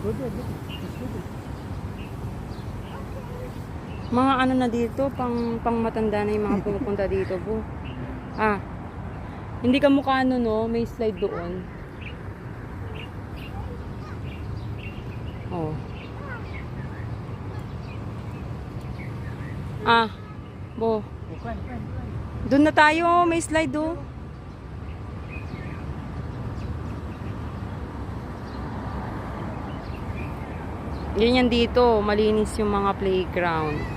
Good, good, good. That's good. Mga ano na dito, pang matanda na yung mga pumupunta dito po. Ah, hindi ka mukha ano no, may slide doon. Oh. Ah, bo. Kwan. Doon na tayo, may slide do. Ganyan dito, malinis yung mga playground.